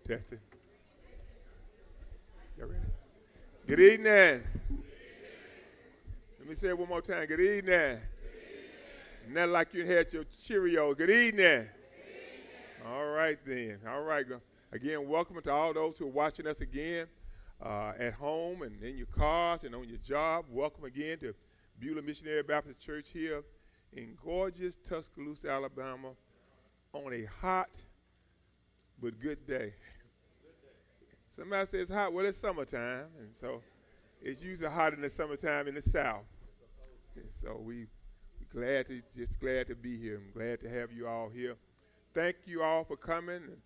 Testing. Y'all ready? Good evening. Let me say it one more time. Good evening. Not like you had your Cheerios. Good evening. All right then. All right. Again, welcome to all those who are watching us again at home and in your cars and on your job. Welcome again to Beulah Missionary Baptist Church here in gorgeous Tuscaloosa, Alabama, on a hot but good day. Somebody says hot. Well, it's summertime, and so it's usually hot in the summertime in the South. And so we're glad to be here. I'm glad to have you all here. Thank you all for coming. And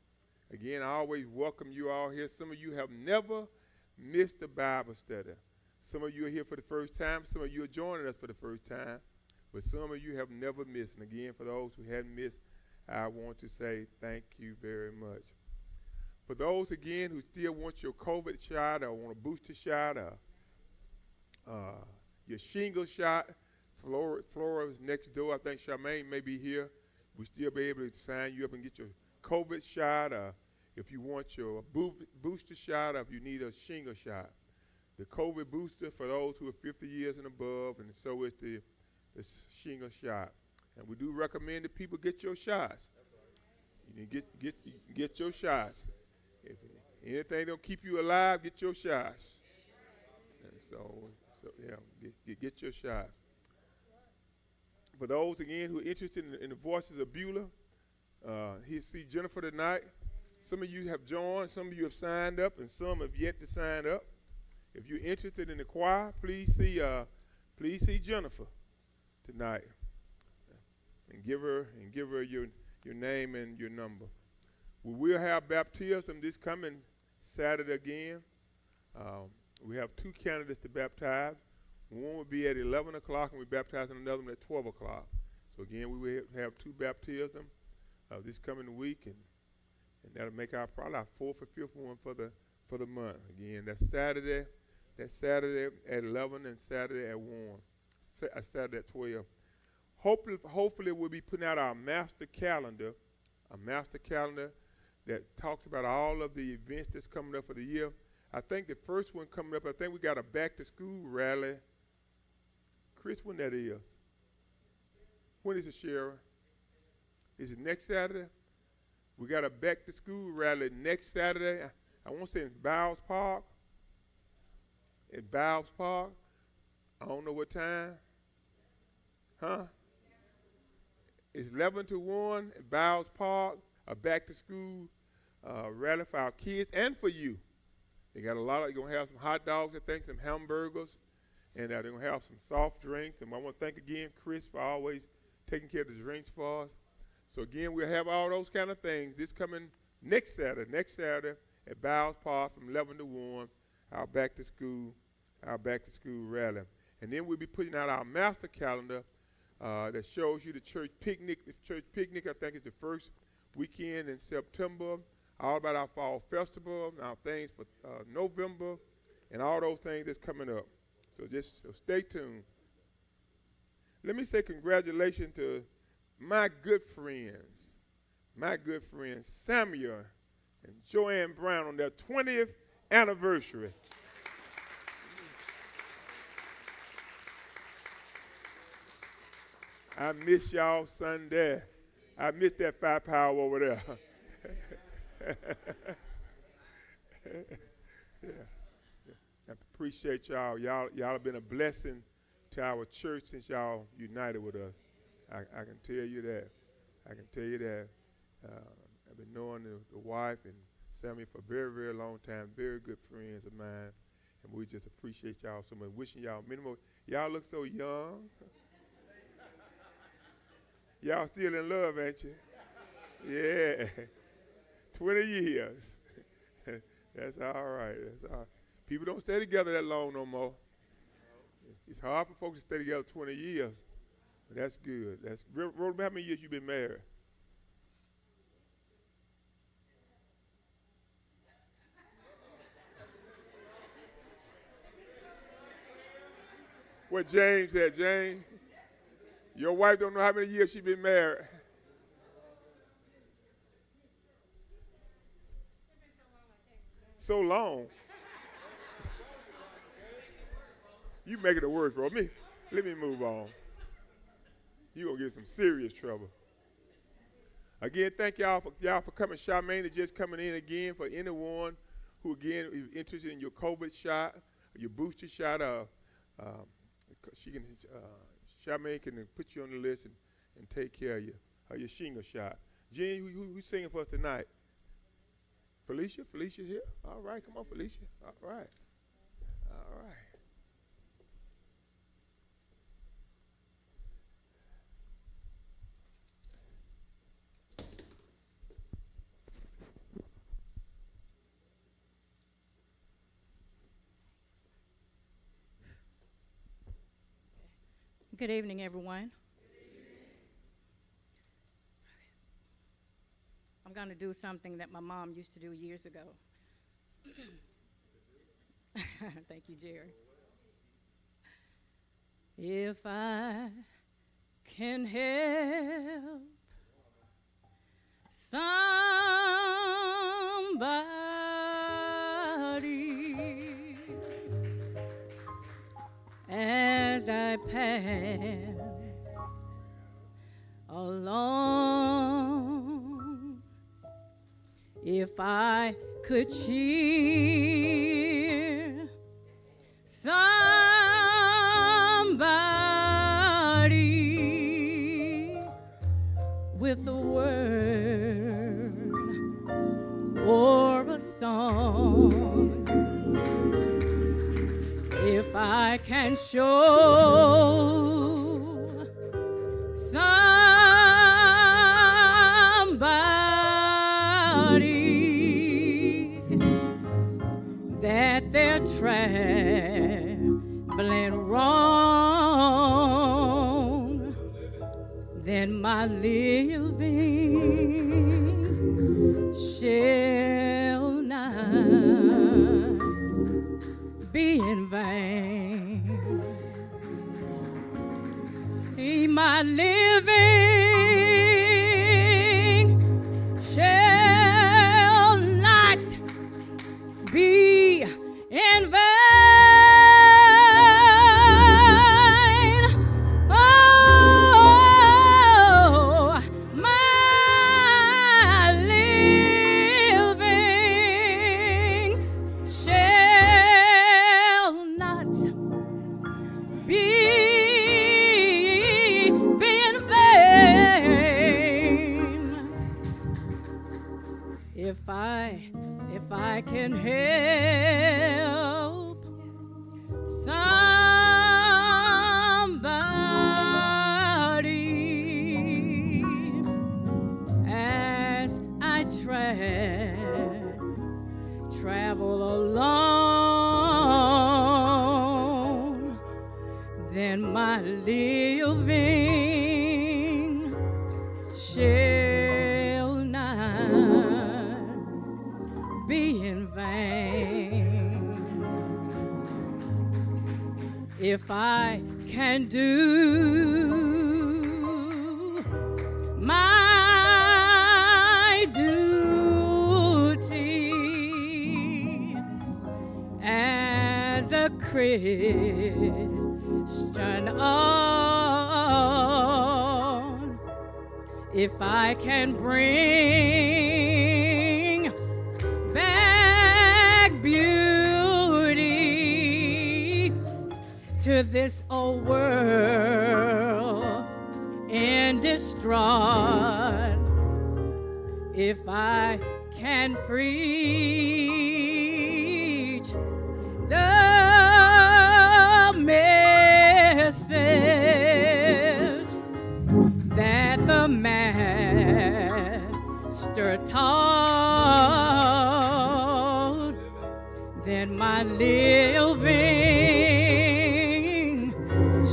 again, I always welcome you all here. Some of you have never missed a Bible study. Some of you are here for the first time. Some of you are joining us for the first time. But some of you have never missed. And again, for those who hadn't missed, I want to say thank you very much. For those, again, who still want your COVID shot or want a booster shot or your shingle shot, Flora is next door. I think Charmaine may be here. We'll still be able to sign you up and get your COVID shot, or if you want your booster shot, or if you need a shingle shot. The COVID booster for those who are 50 years and above, and so is the shingle shot. And we do recommend that people get your shots. You need to get your shots. If anything don't keep you alive, get your shots. And so yeah, get your shots. For those, again, who are interested in the Voices of Beulah, here see Jennifer tonight. Some of you have joined, some of you have signed up, and some have yet to sign up. If you're interested in the choir, please see Jennifer tonight, and give her your name and your number. We will have baptism this coming Saturday again. We have two candidates to baptize. One will be at 11 o'clock, and we baptize another one at 12 o'clock. So again, we will have two baptisms this coming week, and that'll make probably our fourth or fifth one for the month. Again, that's Saturday at 11 and Saturday at 1. Saturday at 12. Hopefully we'll be putting out our master calendar that talks about all of the events that's coming up for the year. I think the first one coming up, I think we got a back-to-school rally. Chris, when that is? When is it, Sharon? Is it next Saturday? We got a back-to-school rally next Saturday. I want to say in Bowles Park. At Bowles Park. I don't know what time. Huh? It's 11 to 1 at Bowles Park, a back-to-school rally for our kids and for you. They got you're going to have some hot dogs, I think, some hamburgers, and they're going to have some soft drinks. And I want to thank again Chris for always taking care of the drinks for us. So again, we'll have all those kind of things this coming next Saturday at Bowles Park from 11 to 1, our back-to-school rally. And then we'll be putting out our master calendar that shows you the church picnic. The church picnic, I think, is the first weekend in September. All about our fall festival, our things for November, and all those things that's coming up. So stay tuned. Let me say congratulations to my good friends Samuel and Joanne Brown on their 20th anniversary. I miss y'all Sunday. I miss that firepower over there. Yeah. I appreciate y'all. Y'all have been a blessing to our church since y'all united with us. I can tell you that. I've been knowing the wife and Samuel for a very, very long time. Very good friends of mine. And we just appreciate y'all so much. Wishing y'all many more. Y'all look so young. Y'all still in love, ain't you? Yeah. 20 years. That's all right. People don't stay together that long no more. It's hard for folks to stay together 20 years. But that's good. Rhoda, how many years you been married? What James said, James? Your wife don't know how many years she been married. so long. You making it worse for me. Let me move on. You're going to get some serious trouble. Again, thank y'all for coming. Charmaine is just coming in again. For anyone who, again, is interested in your COVID shot, your booster shot, Charmaine can put you on the list and take care of your shingle shot. Jen, who's singing for us tonight? Felicia? Felicia's here? All right, come on, Felicia. All right. All right. Good evening, everyone. I'm going to do something that my mom used to do years ago. Thank you, Jerry. If I can help somebody as I pass along, if I could cheer somebody with a word or a song, if I can show somebody that they're traveling wrong, then my living shall not be in vain. See, my living shall not be in vain. Oh, my living shall not be in vain. If I can help somebody as I travel along, then my living shall not be in vain. If I can do my duty as a Christian on, if I can bring back beauty to this old world and distraught, if I can preach the message that the Master taught, then my living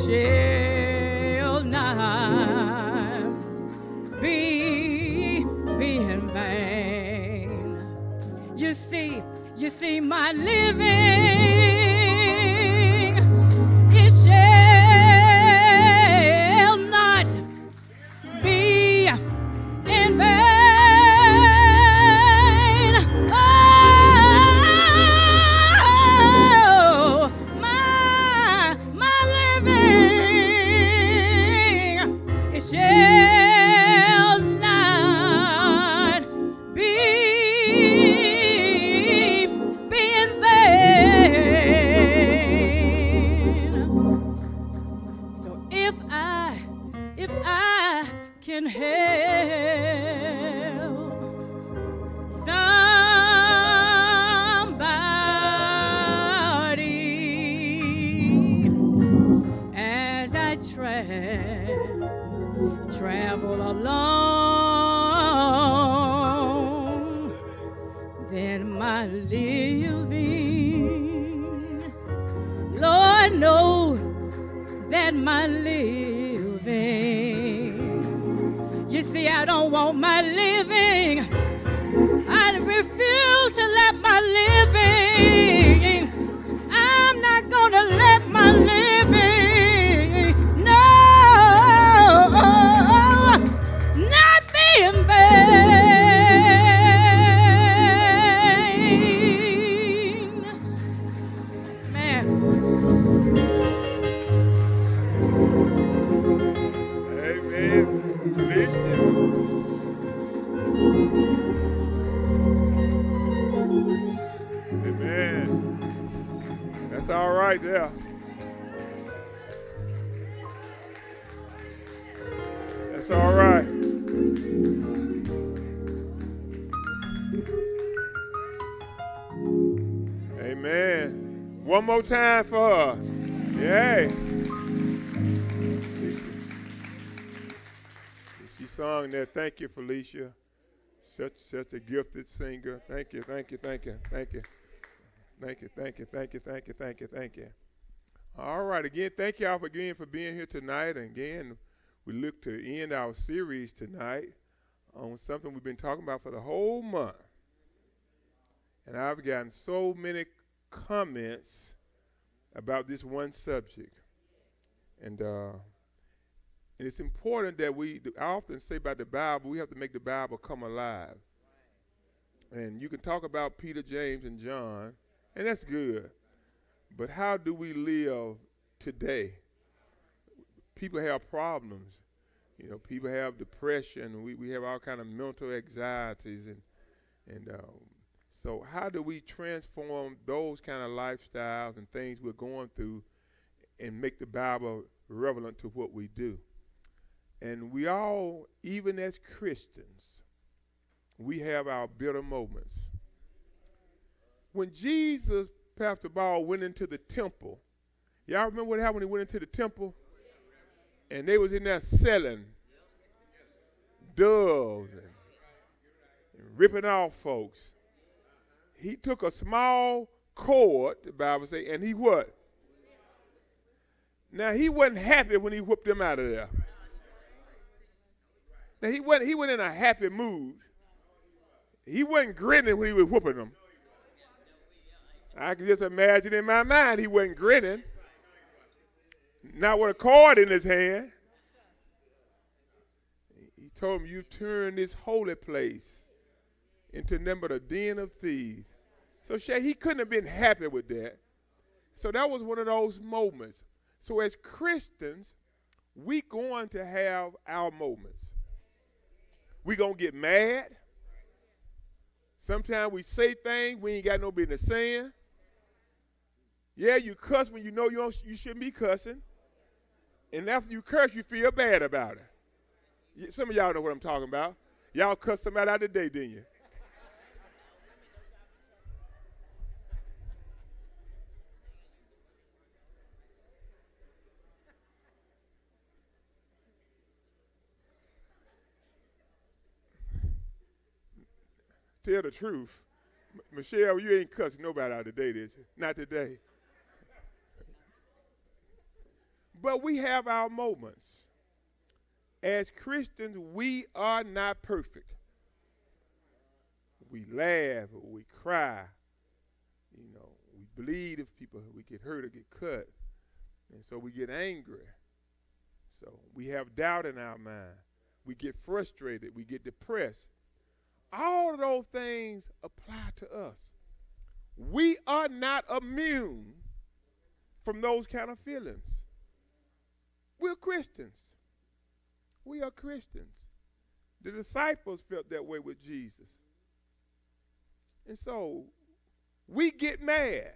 shall not be in vain. You see, my living, it shall not be in vain. Oh, living. Lord knows that my living. You see, I don't want my living. I refuse to let my living. I'm not gonna let my living, no, not be in vain. Man. Amen. Listen. Amen. That's all right there. That's all right. Amen. One more time for her. Yay. She sung that. Thank you, Felicia. Such a gifted singer. Thank you, thank you, thank you, thank you. Thank you, thank you, thank you, thank you, thank you, thank you. All right, again, thank y'all again for being here tonight. And again, we look to end our series tonight on something we've been talking about for the whole month. And I've gotten so many comments about this one subject. And it's important that I often say about the Bible, we have to make the Bible come alive. And you can talk about Peter, James, and John, and that's good. But how do we live today? People have problems. You know, people have depression. We have all kind of mental anxieties. And so how do we transform those kind of lifestyles and things we're going through and make the Bible relevant to what we do? And we all, even as Christians, we have our bitter moments. When Jesus, Pastor Ball, went into the temple, y'all remember what happened when he went into the temple? And they was in there selling doves and ripping off folks. He took a small cord, the Bible says, and he what? Now, he wasn't happy when he whooped them out of there. Now, he wasn't in a happy mood. He wasn't grinning when he was whooping them. I can just imagine in my mind he wasn't grinning. Not with a cord in his hand. He told him, you turn this holy place into nothing but a den of thieves. So he couldn't have been happy with that. So that was one of those moments. So as Christians, we going to have our moments. We going to get mad. Sometimes we say things we ain't got no business saying. Yeah, you cuss when you know you shouldn't be cussing. And after you curse, you feel bad about it. Some of y'all know what I'm talking about. Y'all cussed somebody out today, didn't you? Tell the truth. Michelle, you ain't cussing nobody out today, did you? Not today. But we have our moments. As Christians, we are not perfect. We laugh or we cry. You know, we bleed if we get hurt or get cut. And so we get angry. So we have doubt in our mind. We get frustrated. We get depressed. All of those things apply to us. We are not immune from those kind of feelings. We're Christians. We are Christians. The disciples felt that way with Jesus. And so we get mad.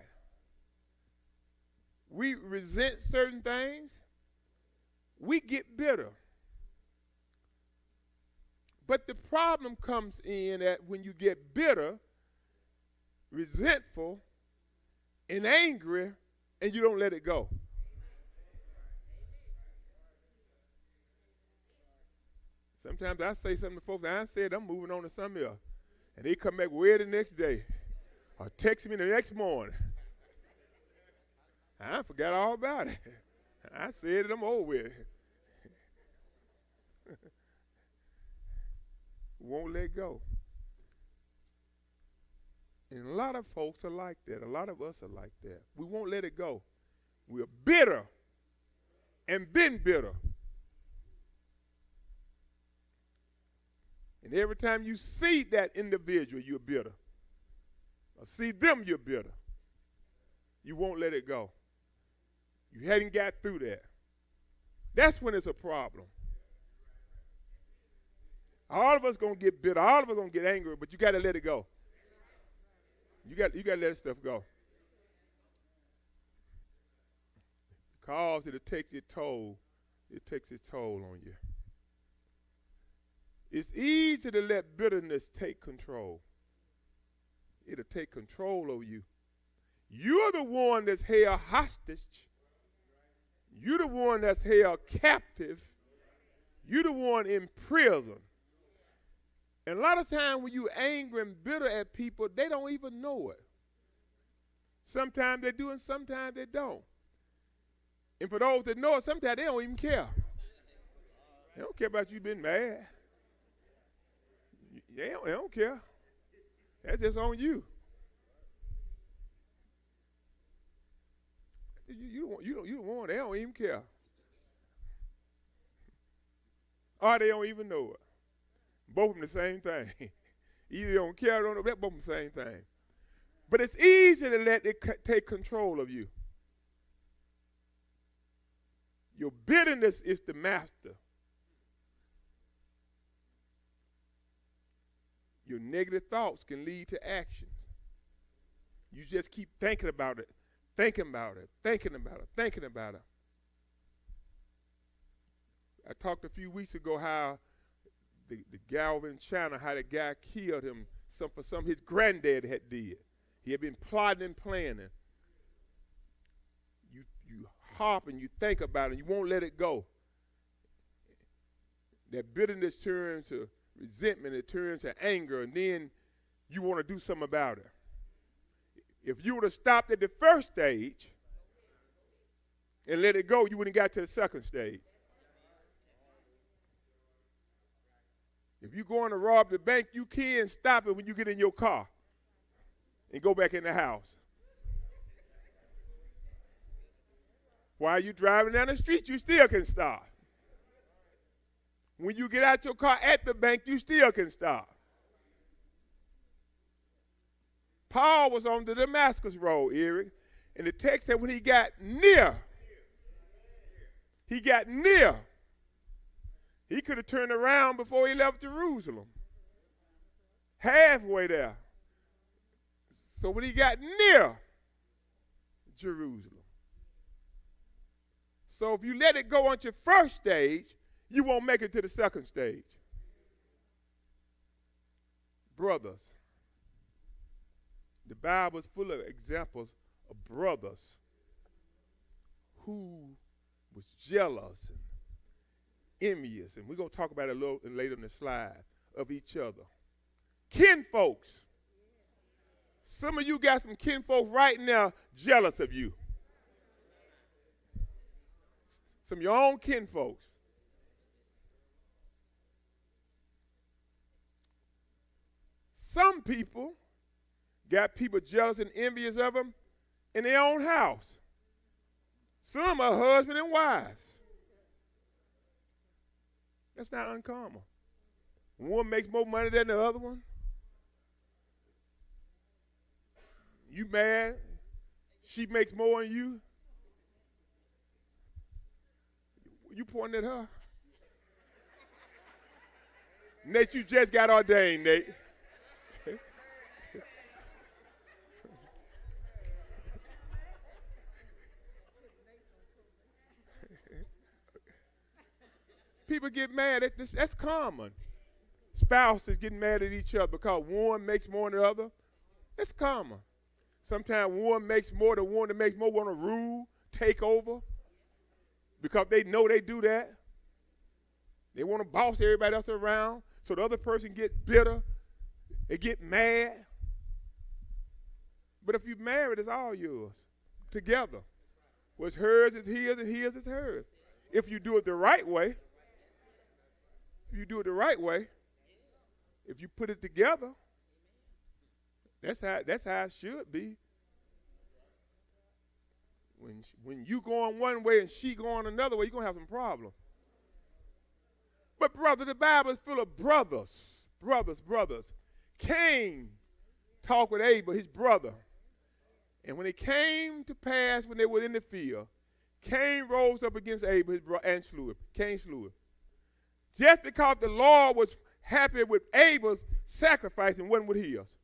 We resent certain things. We get bitter. But the problem comes in that when you get bitter, resentful, and angry, and you don't let it go. Sometimes I say something to folks, I said I'm moving on to something else. And they come back way the next day. or text me the next morning. I forgot all about it. I said it, I'm over with it. Won't let go. And a lot of folks are like that. A lot of us are like that. We won't let it go. We're bitter and been bitter. And every time you see that individual, you're bitter. Or see them, you're bitter. You won't let it go. You hadn't got through that. That's when it's a problem. All of us going to get bitter. All of us going to get angry, but you got to let it go. You got to let that stuff go. Because it'll take its toll. It takes its toll on you. It's easy to let bitterness take control. It'll take control over you. You're the one that's held hostage. You're the one that's held captive. You're the one in prison. And a lot of times when you're angry and bitter at people, they don't even know it. Sometimes they do and sometimes they don't. And for those that know it, sometimes they don't even care. They don't care about you being mad. They don't care. That's just on you. You don't want. They don't even care. Or they don't even know it. Both of them the same thing. Either they don't care or don't know. Both of them the same thing. But it's easy to let it take control of you. Your bitterness is the master. Your negative thoughts can lead to actions. You just keep thinking about it, thinking about it, thinking about it, thinking about it. I talked a few weeks ago how the guy over in China, how the guy killed him for something his granddad had did. He had been plotting and planning. You harp and you think about it, you won't let it go. That bitterness turns to resentment, it turns to anger, and then you want to do something about it. If you would have stopped at the first stage and let it go, you wouldn't have got to the second stage. If you're going to rob the bank, you can stop it when you get in your car and go back in the house. While you're driving down the street, you still can stop. When you get out your car at the bank, you still can stop. Paul was on the Damascus road, Eric, and the text said when he got near, he could have turned around before he left Jerusalem. Halfway there. So when he got near Jerusalem. So if you let it go on your first stage, you won't make it to the second stage. Brothers. The Bible is full of examples of brothers who was jealous and envious, and we're going to talk about it a little later in the slide, of each other. Kinfolks. Some of you got some kinfolks right now jealous of you. Some of your own kinfolks. Some people got people jealous and envious of them in their own house. Some are husband and wives. That's not uncommon. One makes more money than the other one. You mad? She makes more than you. You pointing at her? Nate, you just got ordained, Nate. People get mad. That's common. Spouses getting mad at each other because one makes more than the other. That's common. Sometimes one makes more than one that makes more want to rule, take over, because they know they do that. They want to boss everybody else around, so the other person get bitter. They get mad. But if you're married, it's all yours together. What's hers is his, and his is hers. If you do it the right way, if you put it together, that's how it should be. When you going one way and she going another way, you're going to have some problems. But brother, the Bible is full of brothers. Cain talked with Abel, his brother. And when it came to pass, when they were in the field, Cain rose up against Abel, his brother, and slew him. Cain slew him. Just because the Lord was happy with Abel's sacrifice and wasn't with his.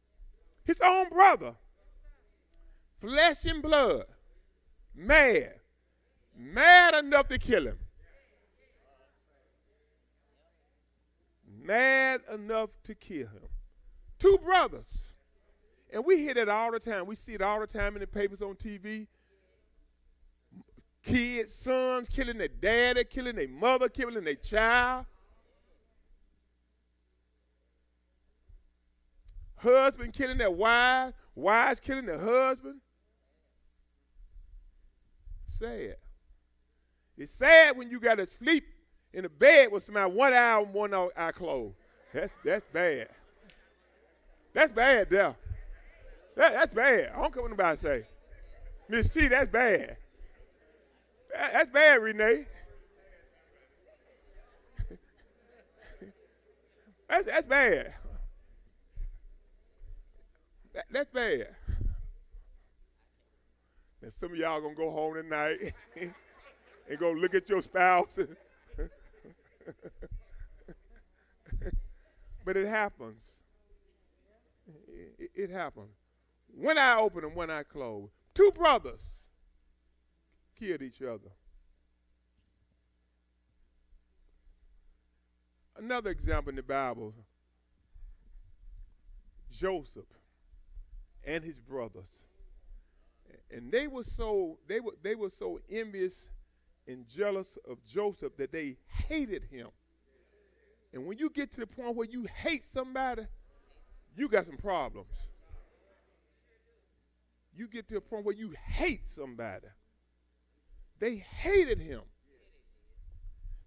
His own brother. Flesh and blood. Mad enough to kill him. Mad enough to kill him. Two brothers. And we hear that all the time. We see it all the time in the papers, on TV. Kids, sons killing their daddy, killing their mother, killing their child. Husband killing their wives, wives killing their husband. Sad. It's sad when you got to sleep in a bed with somebody one eye and one eye closed. That's bad. That's bad, there. That's bad. I don't care what nobody say. Miss C, that's bad. That's bad, Renee. That's bad. That's bad. And some of y'all gonna go home tonight and go look at your spouse. But it happens. It happens. One eye open and one eye closed. Two brothers killed each other. Another example in the Bible, Joseph and his brothers. And they were so envious and jealous of Joseph that they hated him. And when you get to the point where you hate somebody, you got some problems. You get to a point where you hate somebody. They hated him.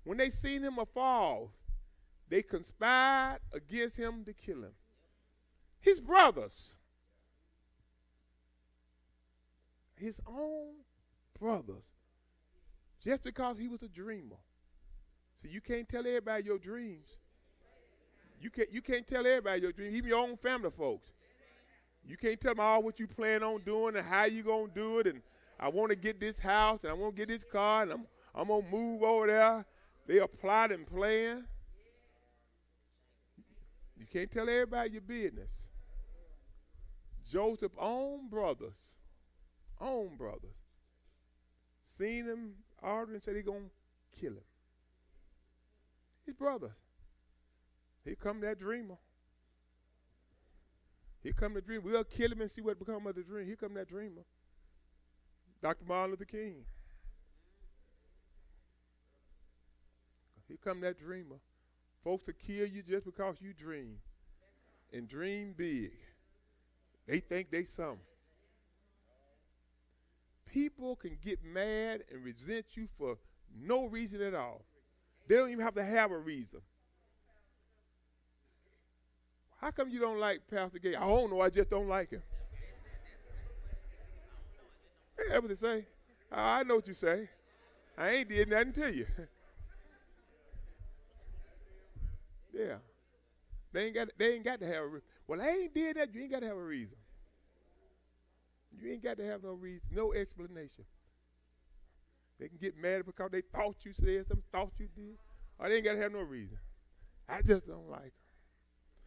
When they seen him afar, they conspired against him to kill him. His brothers. His own brothers. Just because he was a dreamer. So you can't tell everybody your dreams. You can't tell everybody your dreams, even your own family folks. You can't tell them all what you plan on doing and how you going to do it. And I want to get this house and I want to get this car and I'm going to move over there. They are plotting and playing. You can't tell everybody your business. Joseph's own brothers, seen him order and said they're going to kill him. His brothers. Here come that dreamer. Here come the dreamer. We'll kill him and see what becomes of the dream. Here come that dreamer. Dr. Martin Luther King. Here come that dreamer. Folks will kill you just because you dream. And dream big. They think they something. People can get mad and resent you for no reason at all. They don't even have to have a reason. How come you don't like Pastor Gay? I don't know, I just don't like him. Hey, that's what they say. I know what you say. I ain't did nothing to you. Yeah. They ain't got to have a reason. Well, I ain't did that. You ain't got to have a reason. You ain't got to have no reason, no explanation. They can get mad because they thought you said something, thought you did. Or they ain't got to have no reason. I just don't like him.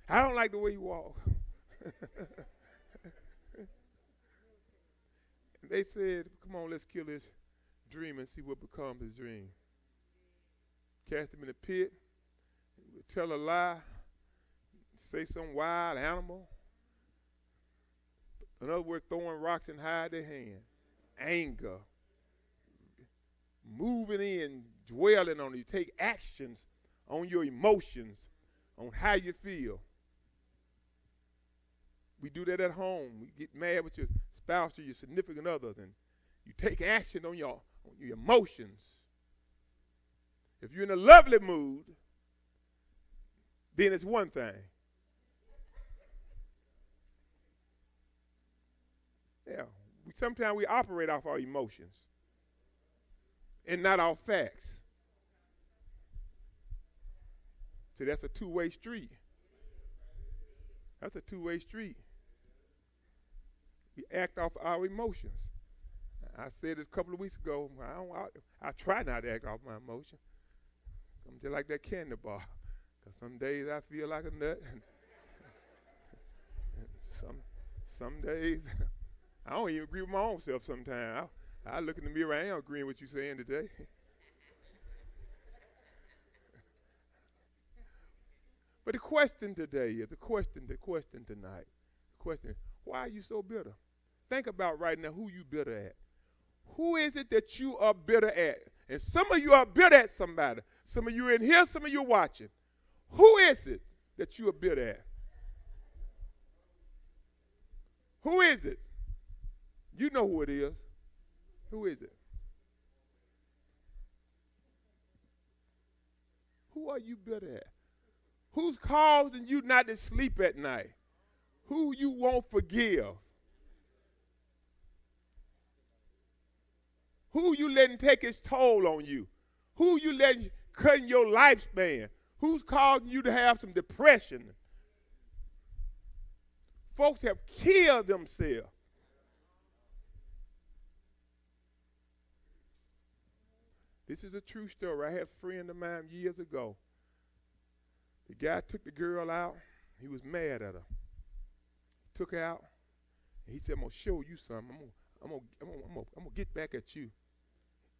I don't like the way you walk. They said, come on, let's kill this dream and see what becomes his dream. Cast him in a pit, tell a lie, say some wild animal. In other words, throwing rocks and hide their hand. Anger. Moving in, dwelling on you. Take actions on your emotions, on how you feel. We do that at home. We get mad with your spouse or your significant others, and you take action on your emotions. If you're in a lovely mood, then it's one thing. Yeah, sometimes we operate off our emotions and not our facts. So that's a two-way street. That's a two-way street. We act off our emotions. I said it a couple of weeks ago. I try not to act off my emotions. I'm just like that candy bar. Because some days I feel like a nut. And some days I don't even agree with my own self sometimes. I look in the mirror, I ain't agreeing with you saying today. But the question today is, the question tonight, why are you so bitter? Think about right now who you bitter at. Who is it that you are bitter at? And some of you are bitter at somebody. Some of you are in here, some of you are watching. Who is it that you are bitter at? Who is it? You know who it is. Who is it? Who are you bitter at? Who's causing you not to sleep at night? Who you won't forgive? Who you letting take its toll on you? Who you letting cutting your lifespan? Who's causing you to have some depression? Folks have killed themselves. This is a true story. I had a friend of mine years ago. The guy took the girl out. He was mad at her. Took her out. And he said, I'm going to show you something. I'm gonna get back at you.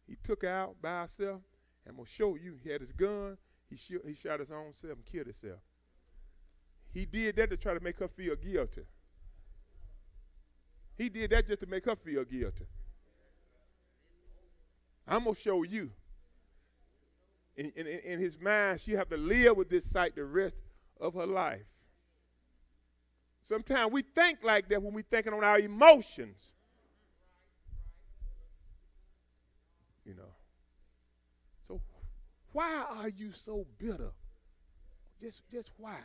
He took her out by herself. And I'm going to show you. He had his gun. He shot his own self and killed himself. He did that to try to make her feel guilty. He did that just to make her feel guilty. I'm going to show you. In his mind, she have to live with this sight the rest of her life. Sometimes we think like that when we're thinking on our emotions. You know. So why are you so bitter? Just why?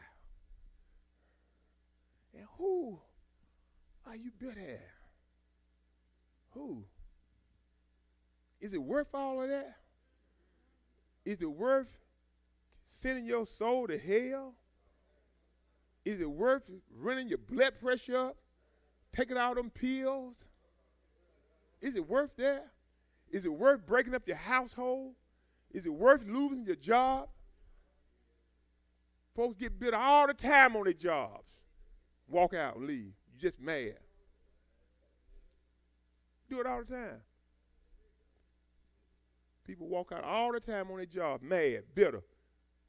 And who are you bitter at? Who? Is it worth all of that? Is it worth sending your soul to hell? Is it worth running your blood pressure up, taking all them pills? Is it worth that? Is it worth breaking up your household? Is it worth losing your job? Folks get bitter all the time on their jobs. Walk out and leave. You're just mad. Do it all the time. People walk out all the time on their job, mad, bitter,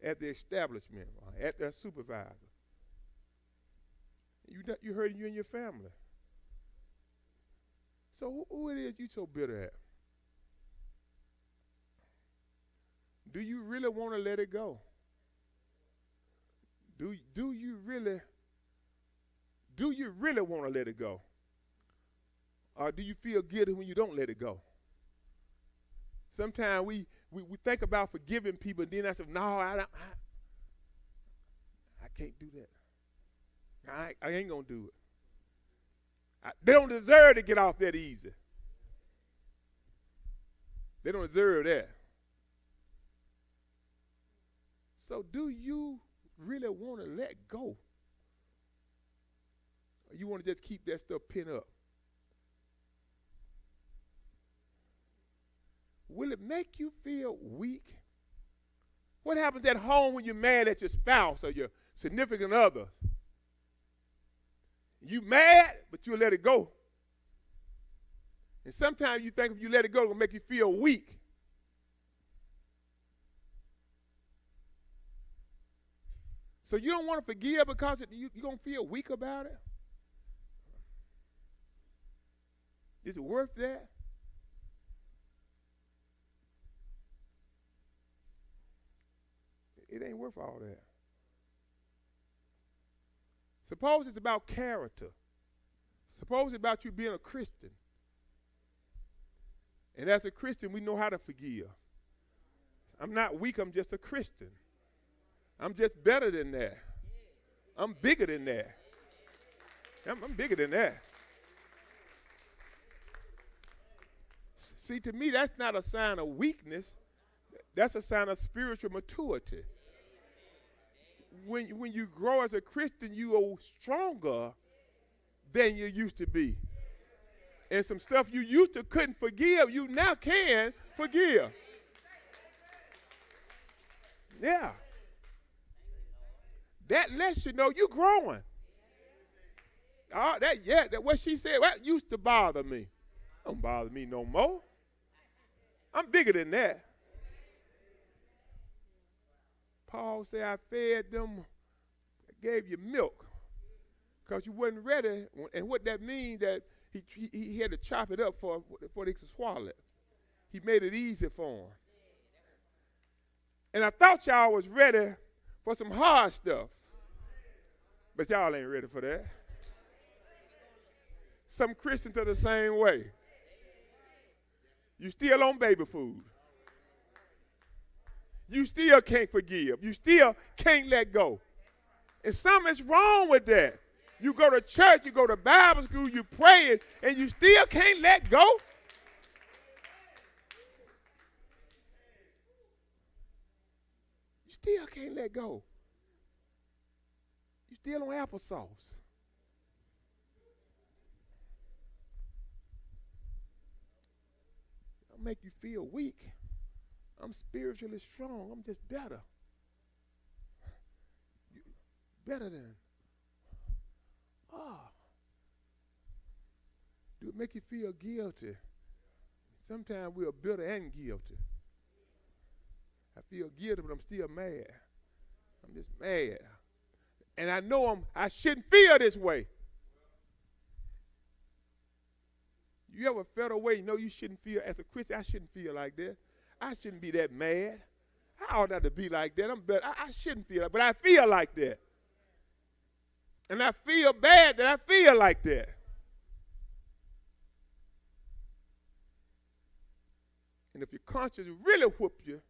at the establishment, or at their supervisor. You hurting you and your family. So who it is you so bitter at? Do you really want to let it go? Do you really want to let it go? Or do you feel guilty when you don't let it go? Sometimes we think about forgiving people, and then I say, no, I can't do that. I ain't going to do it. They don't deserve to get off that easy. They don't deserve that. So do you really want to let go? Or you want to just keep that stuff pinned up? Will it make you feel weak? What happens at home when you're mad at your spouse or your significant other? You mad, but you'll let it go. And sometimes you think if you let it go, it'll make you feel weak. So you don't want to forgive because you're going to feel weak about it? Is it worth that? It ain't worth all that. Suppose it's about character. Suppose about you being a Christian. And as a Christian, we know how to forgive. I'm not weak, I'm just a Christian. I'm just better than that. I'm bigger than that. I'm bigger than that. See, to me, that's not a sign of weakness. That's a sign of spiritual maturity. When you grow as a Christian, you are stronger than you used to be. And some stuff you used to couldn't forgive, you now can forgive. Yeah. That lets you know you're growing. That what she said, that used to bother me. Don't bother me no more. I'm bigger than that. Paul said, I fed them, I gave you milk because you wasn't ready. And what that means, that he had to chop it up before they could swallow it. He made it easy for them. And I thought y'all was ready for some hard stuff. But y'all ain't ready for that. Some Christians are the same way. You still on baby food. You still can't forgive. You still can't let go. And something's wrong with that. You go to church, you go to Bible school, you pray, and you still can't let go. You still can't let go. You still on applesauce. It'll make you feel weak. I'm spiritually strong. I'm just better. Better than. Do it make you feel guilty? Sometimes we're bitter and guilty. I feel guilty, but I'm still mad. I'm just mad. And I know I shouldn't feel this way. You ever felt a way you know you shouldn't feel? As a Christian, I shouldn't feel like that. I shouldn't be that mad. I ought not to be like that. I'm better. I shouldn't feel like, but I feel like that. And I feel bad that I feel like that. And if your conscience really whoop you,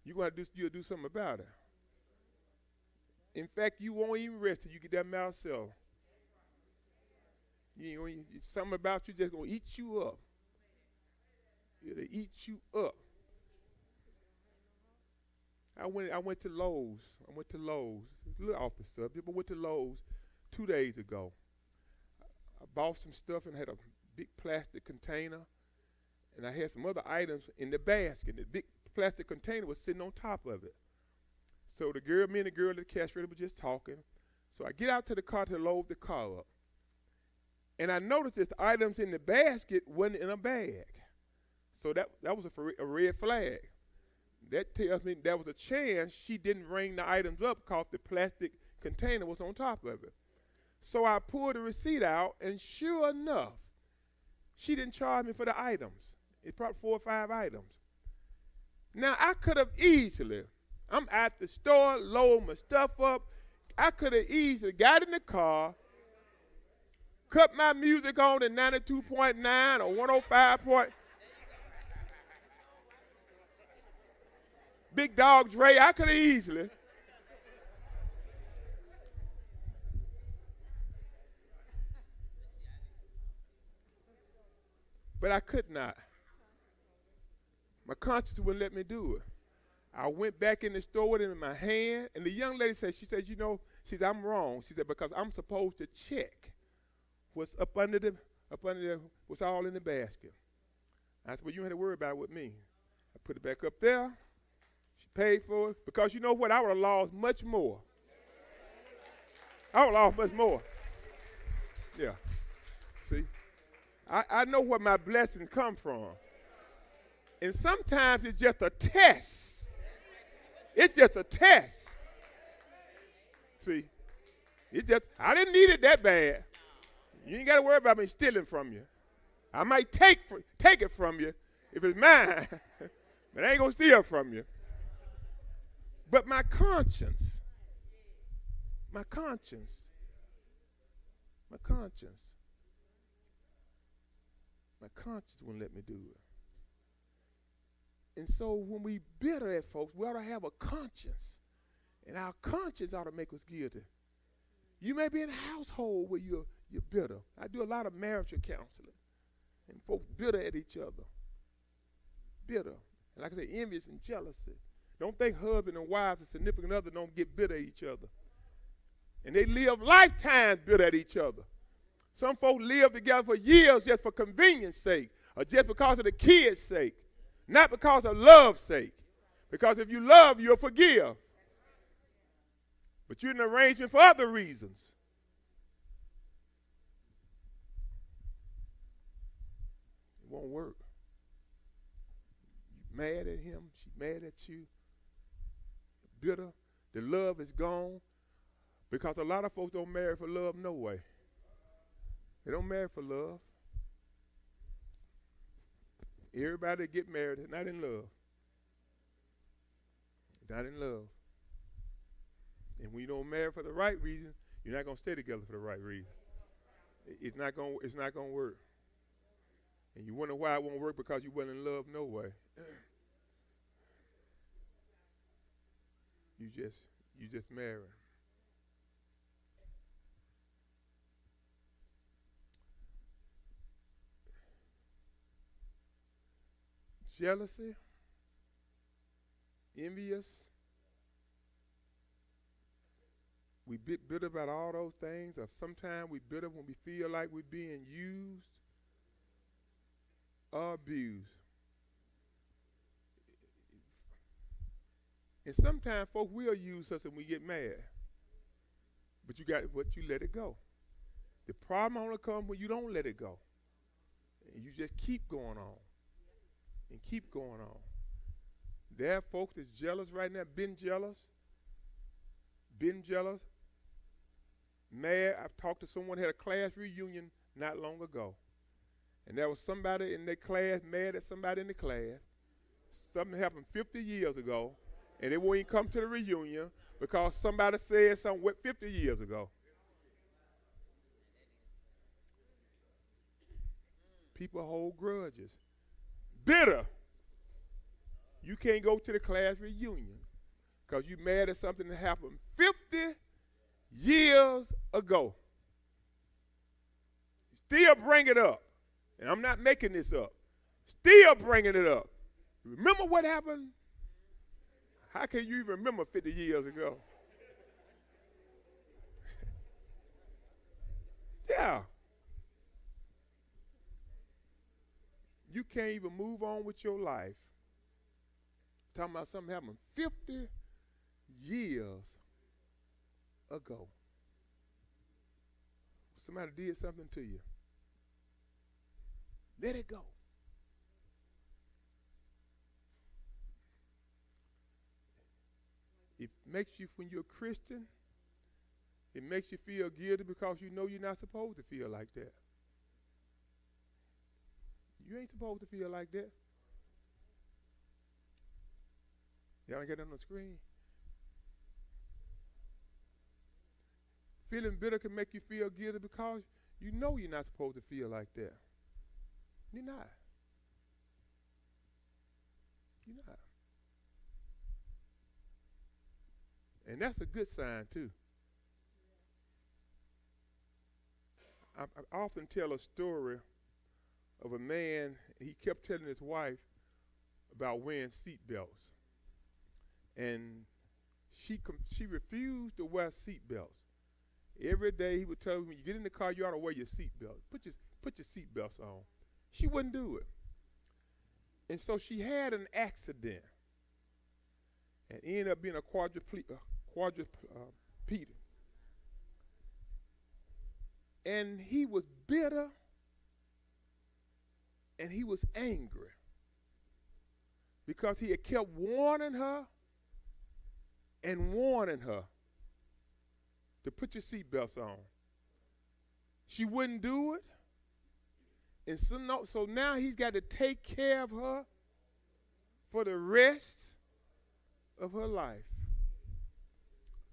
you'll do something about it. In fact, you won't even rest till you get that mouth settled. Something about you just gonna eat you up. It'll eat you up. I went to Lowe's. It's a little off the subject, but went to Lowe's 2 days ago. I bought some stuff and had a big plastic container, and I had some other items in the basket. The big plastic container was sitting on top of it. So me and the girl at the cash register were just talking. So I get out to the car to load the car up. And I noticed that the items in the basket wasn't in a bag. So that was a red flag. That tells me there was a chance she didn't ring the items up because the plastic container was on top of it. So I pulled the receipt out, and sure enough, she didn't charge me for the items. It's probably 4 or 5 items. Now, I could have easily, I'm at the store, loading my stuff up. I could have easily got in the car, cut my music on at 92.9 or 105. Big Dog Dre, I could have easily. But I could not. My conscience wouldn't let me do it. I went back in the store with it in my hand, and the young lady said, she said, I'm wrong. She said, because I'm supposed to check what's up under what's all in the basket. I said, well, you don't have to worry about it with me. I put it back up there. She paid for it, because you know what? I would have lost much more. I would have lost much more. Yeah. See? I know where my blessings come from. And sometimes it's just a test. It's just a test. See? I didn't need it that bad. You ain't got to worry about me stealing from you. I might take it from you if it's mine, but I ain't going to steal from you. But my conscience, My conscience wouldn't let me do it. And so when we bitter at folks, we ought to have a conscience. And our conscience ought to make us guilty. You may be in a household where you're bitter. I do a lot of marital counseling. And folks bitter at each other. Bitter. And like I say, envious and jealousy. Don't think husband and wives and significant other don't get bitter at each other. And they live lifetimes bitter at each other. Some folks live together for years just for convenience sake, or just because of the kids' sake, not because of love's sake. Because if you love, you'll forgive. But you're in an arrangement for other reasons. It won't work. You're mad at him, she's mad at you. Bitter. The love is gone. Because a lot of folks don't marry for love no way. They don't marry for love. Everybody that get married is not in love. Not in love. And when you don't marry for the right reason, you're not going to stay together for the right reason. It's not going to work. And you wonder why it won't work, because you weren't in love no way. You just marry. Jealousy, envious. We bitter about all those things. Or sometimes we bitter when we feel like we're being used or abused. And sometimes folks will use us and we get mad. But you let it go. The problem only comes when you don't let it go. And you just keep going on. And keep going on. There are folks that's jealous right now, been jealous, mad. I've talked to someone who had a class reunion not long ago. And there was somebody in their class mad at somebody in the class. Something happened 50 years ago, and they won't even come to the reunion because somebody said something 50 years ago. People hold grudges. Bitter. You can't go to the class reunion because you're mad at something that happened 50 years ago. Still bring it up. And I'm not making this up. Still bringing it up. Remember what happened? How can you even remember 50 years ago? Yeah. You can't even move on with your life. Talking about something happened 50 years ago. Somebody did something to you. Let it go. It makes you, when you're a Christian, it makes you feel guilty because you know you're not supposed to feel like that. You ain't supposed to feel like that. Y'all get it on the screen. Feeling bitter can make you feel guilty because you know you're not supposed to feel like that. You're not. You're not. And that's a good sign too. I often tell a story of a man. He kept telling his wife about wearing seat belts, and she refused to wear seat belts. Every day he would tell her, when you get in the car, you ought to wear your seat belt. Put your seat belts on. She wouldn't do it, and so she had an accident, and ended up being a quadriplegic. And he was bitter and he was angry because he had kept warning her to put your seatbelts on. She wouldn't do it. And so now he's got to take care of her for the rest of her life.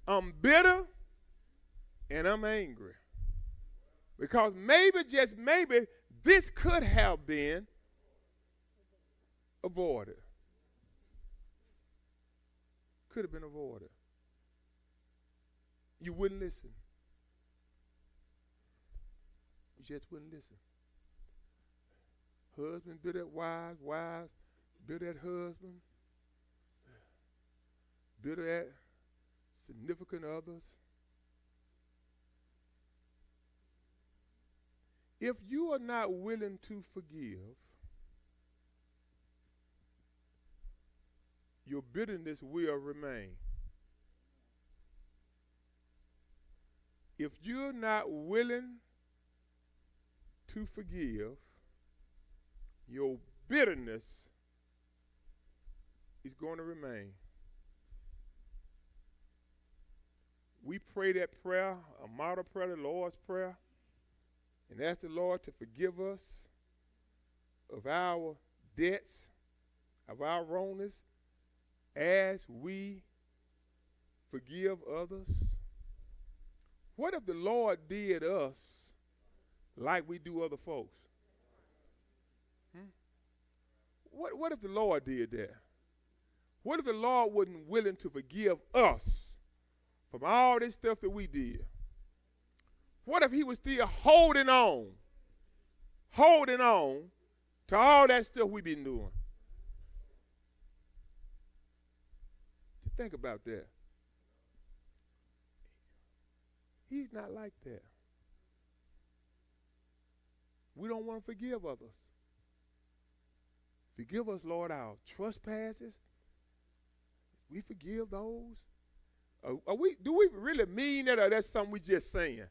I'm bitter and I'm angry. Because maybe, just maybe, this could have been avoided. Could have been avoided. You wouldn't listen. You just wouldn't listen. Husband bitter at wives, wives bitter at husband, bitter at significant others. If you are not willing to forgive, your bitterness will remain. If you're not willing to forgive, your bitterness is going to remain. We pray that prayer, a model prayer, the Lord's Prayer, and ask the Lord to forgive us of our debts, of our wrongness, as we forgive others. What if the Lord did us like we do other folks? What if the Lord did that? What if the Lord wasn't willing to forgive us from all this stuff that we did? What if he was still holding on to all that stuff we've been doing? Just think about that. He's not like that. We don't want to forgive others. Forgive us, Lord, our trespasses. We forgive those. Do we really mean that, or that's something we just saying?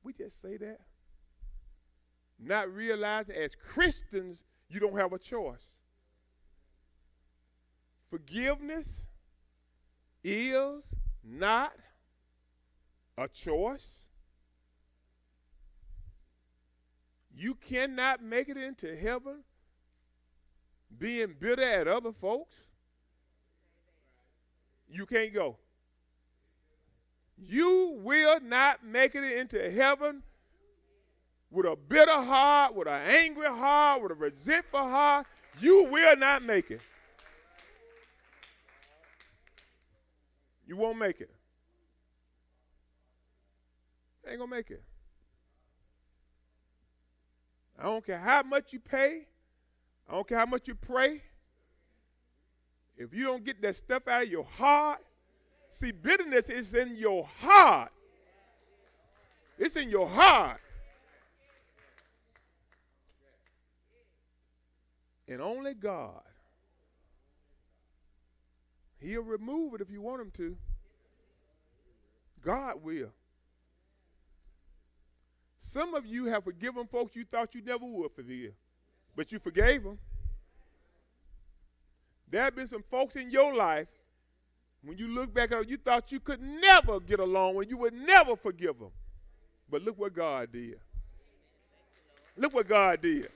We just say that. Not realizing as Christians, you don't have a choice. Forgiveness is not a choice. You cannot make it into heaven being bitter at other folks. You can't go. You will not make it into heaven with a bitter heart, with an angry heart, with a resentful heart. You will not make it. You won't make it. You ain't going to make it. I don't care how much you pay. I don't care how much you pray. If you don't get that stuff out of your heart, see, bitterness is in your heart. It's in your heart. And only God, he'll remove it if you want him to. God will. Some of you have forgiven folks you thought you never would forgive, but you forgave them. There have been some folks in your life, when you look back at them, you thought you could never get along with, you would never forgive them. But look what God did. Look what God did.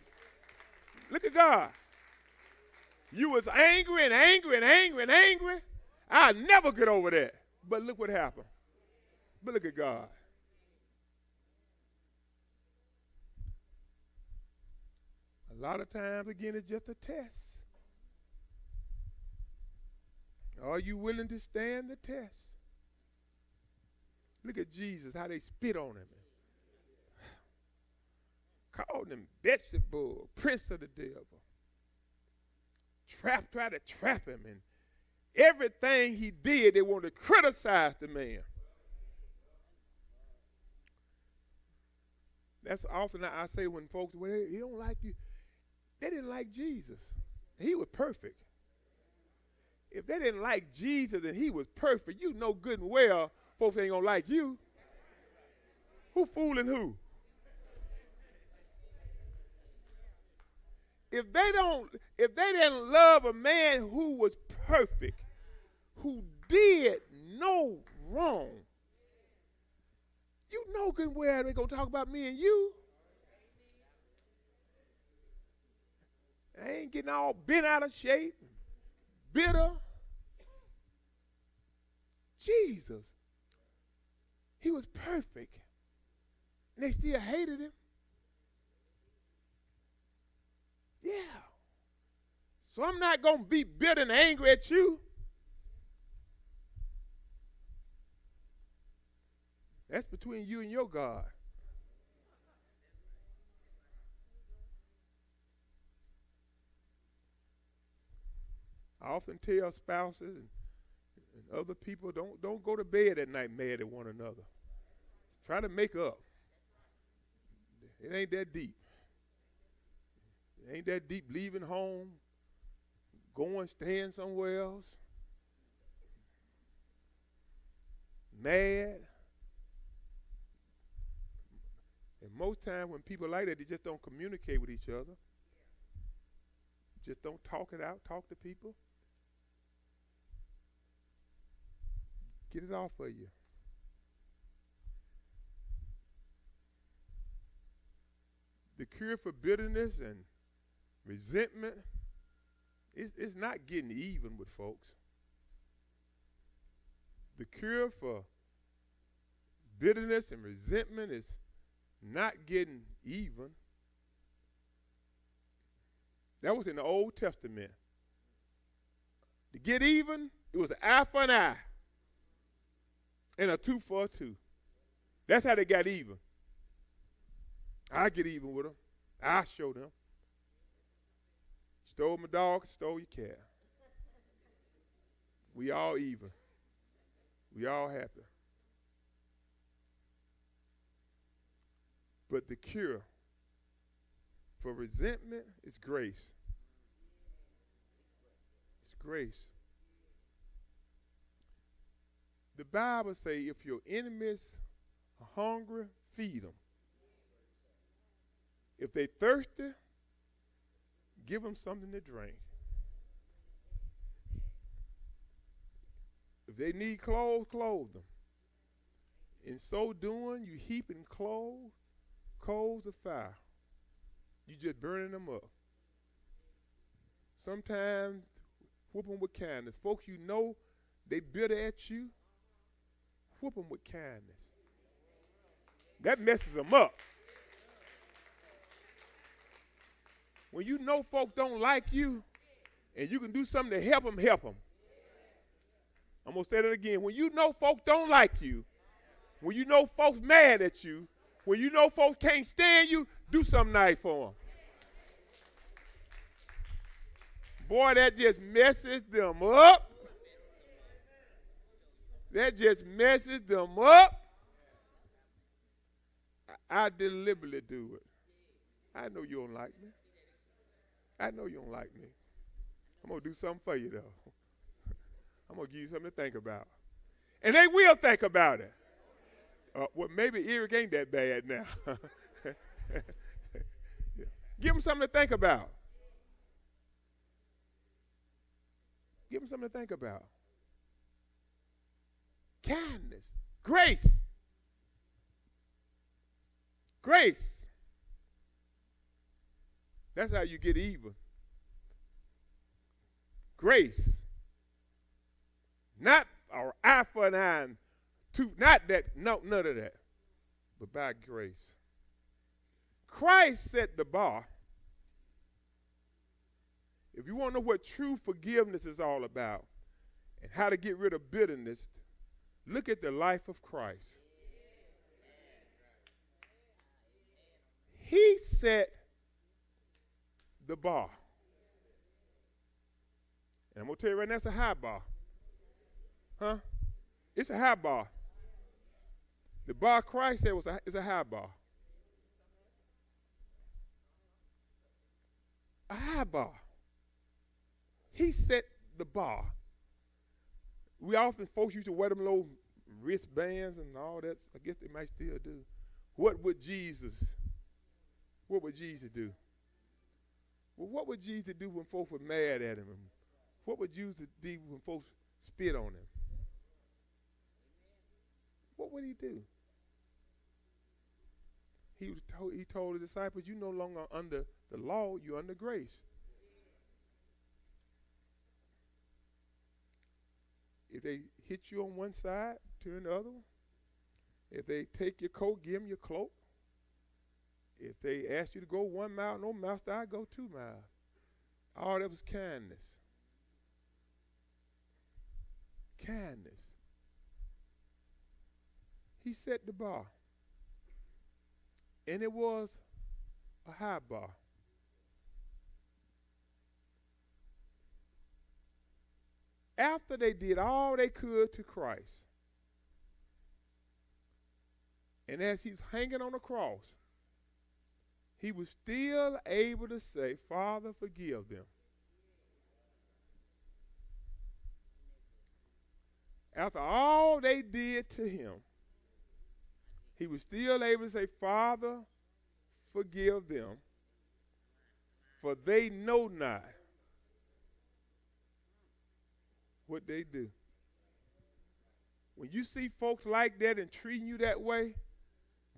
Look at God. You was angry and angry and angry and angry. I'll never get over that. But look what happened. But look at God. A lot of times, again, it's just a test. Are you willing to stand the test? Look at Jesus, how they spit on him. Called him Beelzebub, prince of the devil. Tried to trap him, and everything he did, they wanted to criticize the man. That's often I say when folks, well, he don't like you. They didn't like Jesus. He was perfect. If they didn't like Jesus and he was perfect, you know good and well folks ain't gonna like you. Who fooling who? If they didn't love a man who was perfect, who did no wrong, you know good and well they're gonna talk about me and you. I ain't getting all bent out of shape, bitter. Jesus. He was perfect. And they still hated him. Yeah. So I'm not going to be bitter and angry at you. That's between you and your God. I often tell spouses and other people, don't go to bed at night mad at one another. Try to make up. It ain't that deep. It ain't that deep leaving home, going, staying somewhere else, mad. And most times when people like that, they just don't communicate with each other. Just don't talk it out, talk to people. Get it off of you. The cure for bitterness and resentment is not getting even with folks. The cure for bitterness and resentment is not getting even. That was in the Old Testament. To get even, it was an eye for an eye and a tooth for a tooth. That's how they got even. I get even with them. I show them. Stole my dog, stole your cat. We all even. We all happy. But the cure for resentment is grace. It's grace. The Bible says if your enemies are hungry, feed them. If they thirsty, give them something to drink. If they need clothes, clothe them. In so doing, you heaping coals of fire. You just burning them up. Sometimes whoop them with kindness. Folks you know they bitter at you, whoop them with kindness. That messes them up. When you know folk don't like you and you can do something to help them, help them. I'm going to say that again. When you know folk don't like you, when you know folks mad at you, when you know folks can't stand you, do something nice for them. Boy, that just messes them up. That just messes them up. I deliberately do it. I know you don't like me. I know you don't like me. I'm going to do something for you, though. I'm going to give you something to think about. And they will think about it. Well, maybe Eric ain't that bad now. Yeah. Give them something to think about. Give them something to think about. Kindness. Grace. Grace. That's how you get even. Grace. Not our eye for an eye and tooth. Not that, no, none of that. But by grace. Christ set the bar. If you want to know what true forgiveness is all about and how to get rid of bitterness, look at the life of Christ. He set the bar. And I'm going to tell you right now, it's a high bar. Huh? It's a high bar. The bar Christ said is a high bar. A high bar. He set the bar. We often, folks used to wear them little wristbands and all that. I guess they might still do. What would Jesus do? Well, what would Jesus do when folks were mad at him? What would Jesus do when folks spit on him? What would he do? He told the disciples, you no longer under the law, you're under grace. If they hit you on one side, turn the other one. If they take your coat, give them your cloak. If they ask you to go 1 mile, no, master, I go 2 miles. All that was kindness. Kindness. He set the bar. And it was a high bar. After they did all they could to Christ, and as he's hanging on the cross, he was still able to say, Father, forgive them. After all they did to him, he was still able to say, Father, forgive them, for they know not what they do. When you see folks like that and treating you that way,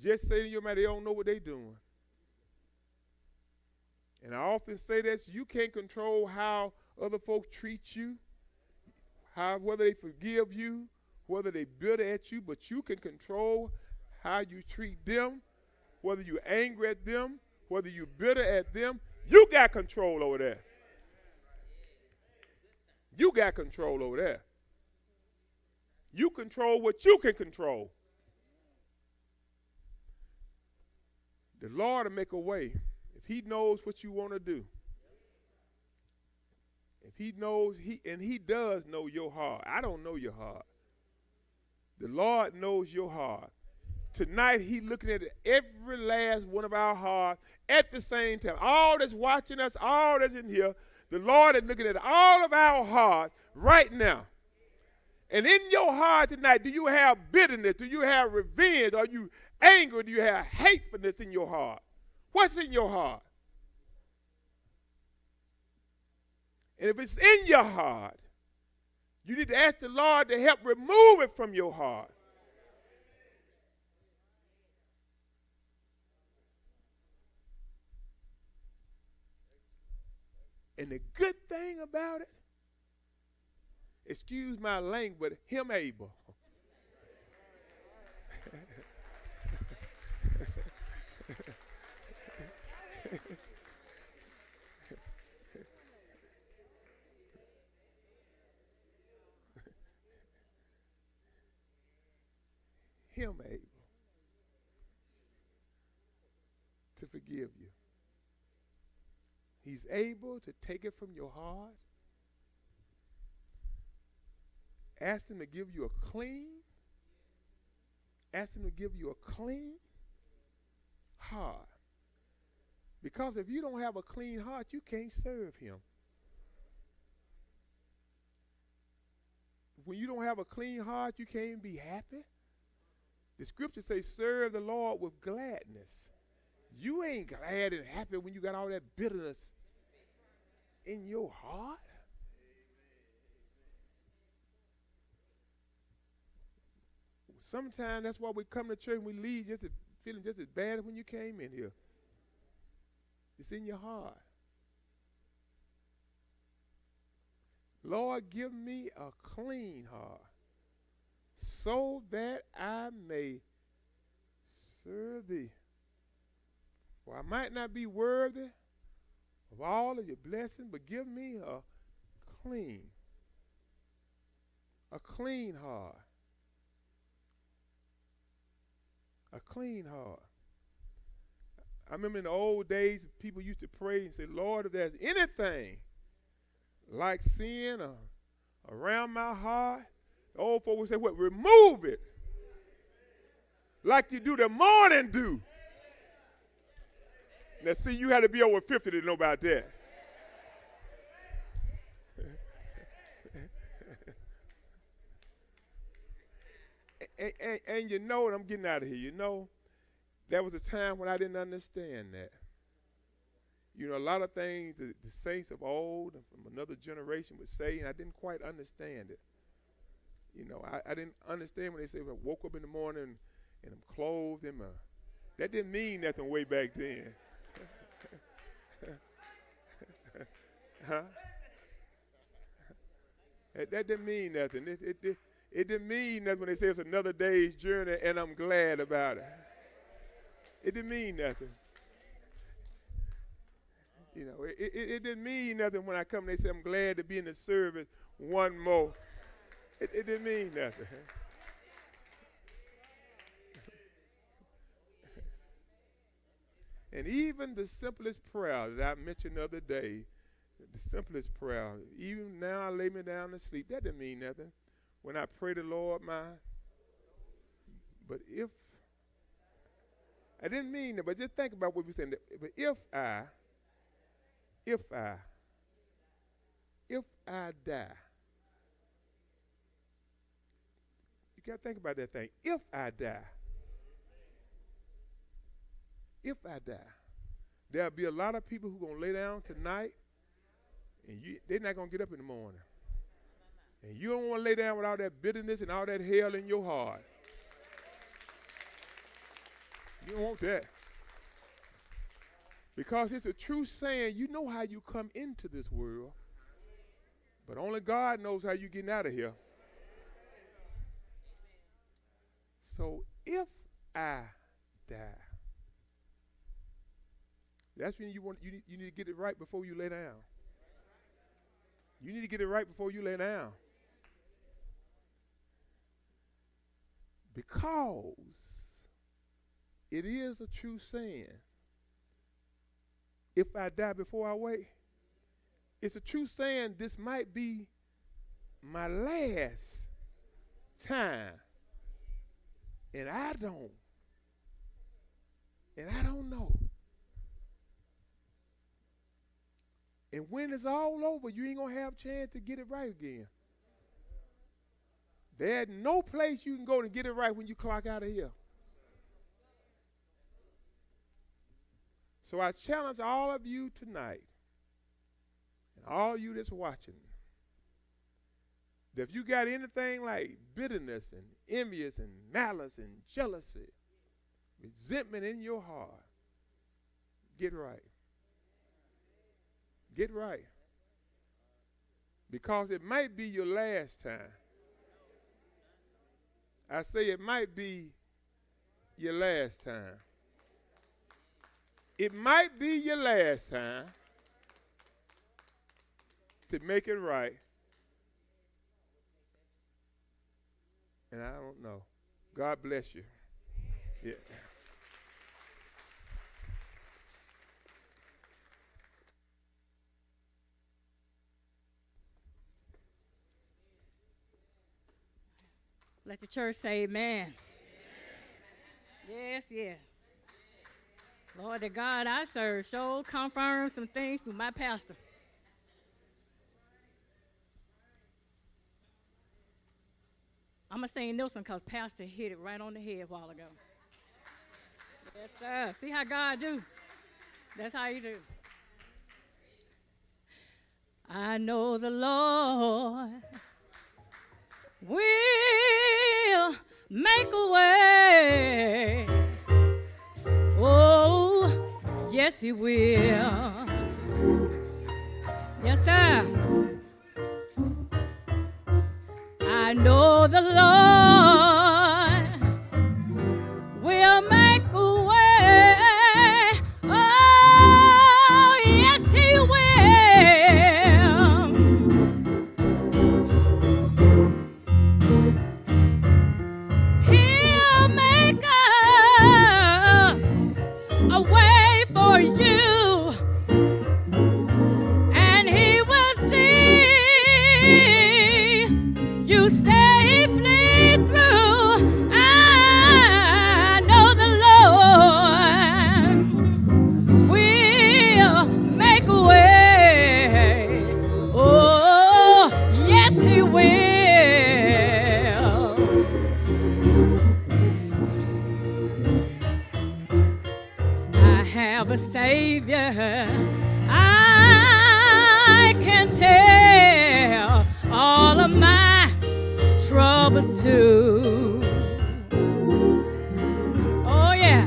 just say to your man, they don't know what they're doing. And I often say this, you can't control how other folks treat you, whether they forgive you, whether they bitter at you, but you can control how you treat them, whether you're angry at them, whether you're bitter at them. You got control over that. You got control over that. You control what you can control. The Lord will make a way if he knows what you want to do. If he knows, he does know your heart. I don't know your heart. The Lord knows your heart. Tonight, he's looking at every last one of our hearts at the same time. All that's watching us, all that's in here, the Lord is looking at all of our hearts right now. And in your heart tonight, do you have bitterness? Do you have revenge? Are you angry? Do you have hatefulness in your heart? What's in your heart? And if it's in your heart, you need to ask the Lord to help remove it from your heart. And the good thing about it, excuse my language, but him able. Him able to forgive you. He's able to take it from your heart. Ask him to give you a clean. Ask him to give you a clean heart. Because if you don't have a clean heart, you can't serve him. When you don't have a clean heart, you can't be happy. The scripture says, serve the Lord with gladness. You ain't glad and happy when you got all that bitterness in your heart. Sometimes that's why we come to church and we leave feeling just as bad as when you came in here. It's in your heart. Lord, give me a clean heart so that I may serve thee. For I might not be worthy of all of your blessings, but give me a clean heart. A clean heart. I remember in the old days, people used to pray and say, Lord, if there's anything like sin around my heart, the old folks would say, what? Remove it. Like you do the morning dew. Now, see, you had to be over 50 to know about that. and you know, and I'm getting out of here, you know, there was a time when I didn't understand that. You know, a lot of things the saints of old and from another generation would say, and I didn't quite understand it. You know, I didn't understand when they say, I woke up in the morning and I'm clothed in my, that didn't mean nothing way back then. Huh? That didn't mean nothing. It didn't mean nothing when they say it's another day's journey and I'm glad about it. It didn't mean nothing. You know, it didn't mean nothing when I come and they say I'm glad to be in the service one more. It didn't mean nothing. And even the simplest prayer that I mentioned the other day, the simplest prayer, even now I lay me down to sleep, that didn't mean nothing. When I pray the Lord, but if, I didn't mean it, but just think about what we're saying. But if I die, you got to think about that thing. If I die, there'll be a lot of people who are going to lay down tonight, and they're not going to get up in the morning. And you don't want to lay down with all that bitterness and all that hell in your heart. You don't want that. Because it's a true saying, you know how you come into this world, but only God knows how you're getting out of here. So if I die, that's when you need to get it right before you lay down. You need to get it right before you lay down. Because it is a true saying. If I die before I wake, it's a true saying this might be my last time. And I don't know. And when it's all over, you ain't going to have a chance to get it right again. There's no place you can go to get it right when you clock out of here. So I challenge all of you tonight, and all of you that's watching, that if you got anything like bitterness and envious and malice and jealousy, resentment in your heart, get right. Get right. Because it might be your last time. I say it might be your last time. It might be your last time to make it right. And I don't know. God bless you. Yeah. Let the church say amen. Amen. Yes, yes. Lord, the God I serve sure confirms some things through my pastor. I'm going to sing this one because pastor hit it right on the head a while ago. Yes, sir. See how God do? That's how he do. I know the Lord will make a way. Oh, yes, he will. Yes, sir. I know the Lord will make a way. Oh, yes, he will. He'll make a way for you, and he will see you safely through. I know the Lord will make a way. Oh, yes, he will. I have a Savior. I can tell all of my troubles too. Oh, yeah.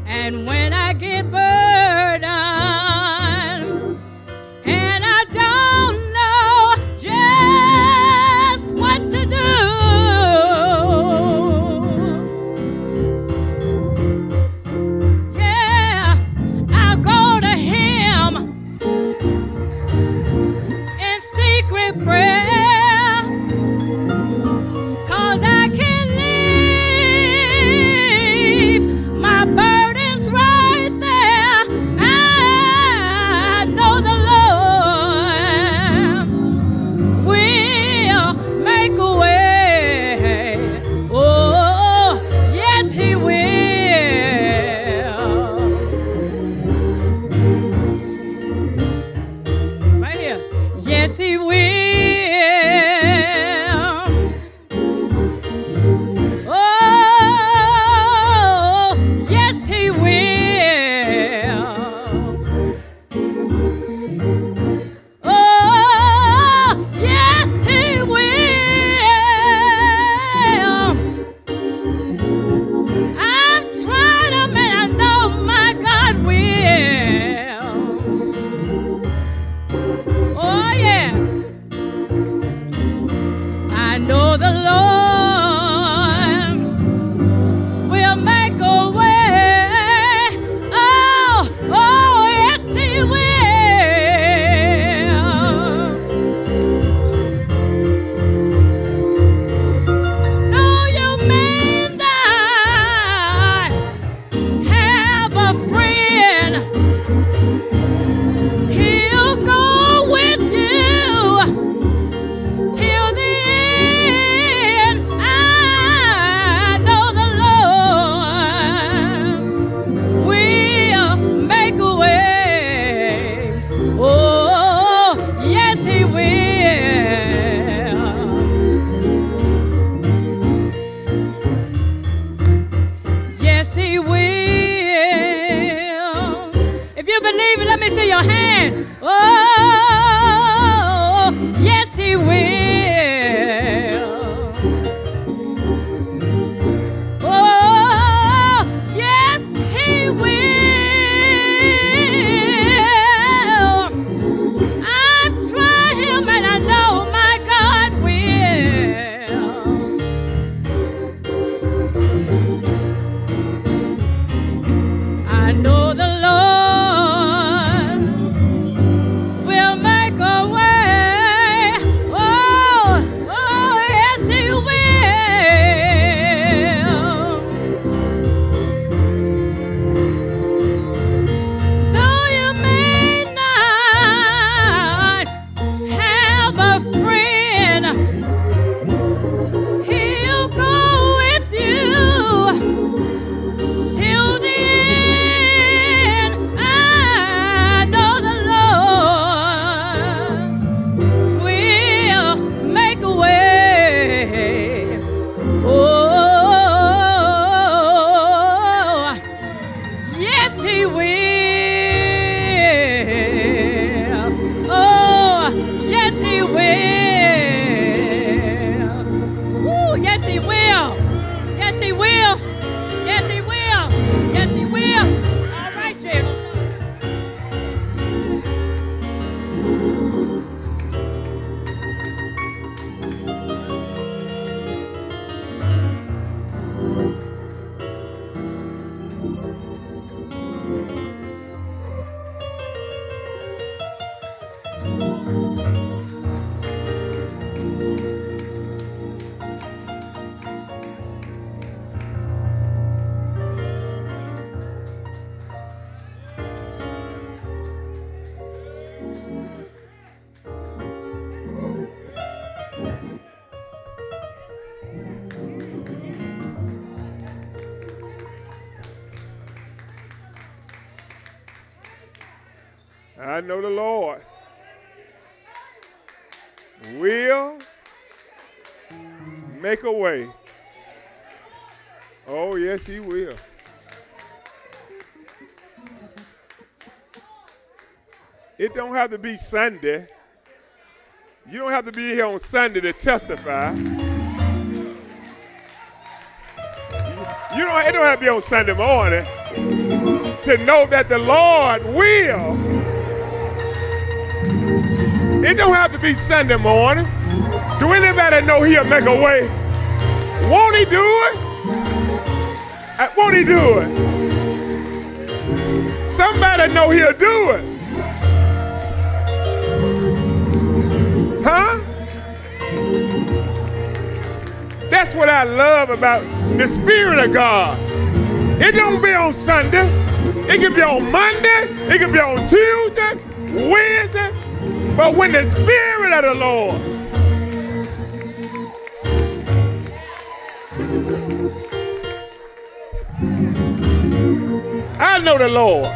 And when I get burdened and I don't know just know the Lord will make a way. Oh, oh, yes, He will. Though you may not have a friend, He'll go with you till the end. I know the Lord will make a way. Oh, yes, He will. Yes, He will. If you believe it, let me see your hand. Oh, yes, He will. Oh, yes, He will. I've tried Him and I know my God will. I know the Lord will make a way. Oh, oh, yes, He will. Though you may not have a friend, He'll go with you till the end. I know the Lord will make a way. Oh, yes, He will. Oh, yes, He will. Ooh, yes, He will. Yes, He will. Yes, He will. Yes, He will. All right, Jim. I know the Lord will make a way. Oh, yes, He will. It don't have to be Sunday. You don't have to be here on Sunday to testify. It don't have to be on Sunday morning to know that the Lord will. It don't have to be Sunday morning. Do anybody know He'll make a way? Won't He do it? Won't He do it? Somebody know He'll do it. Huh? That's what I love about the Spirit of God. It don't be on Sunday. It can be on Monday. It can be on Tuesday, Wednesday. But when the Spirit of the Lord I know the Lord.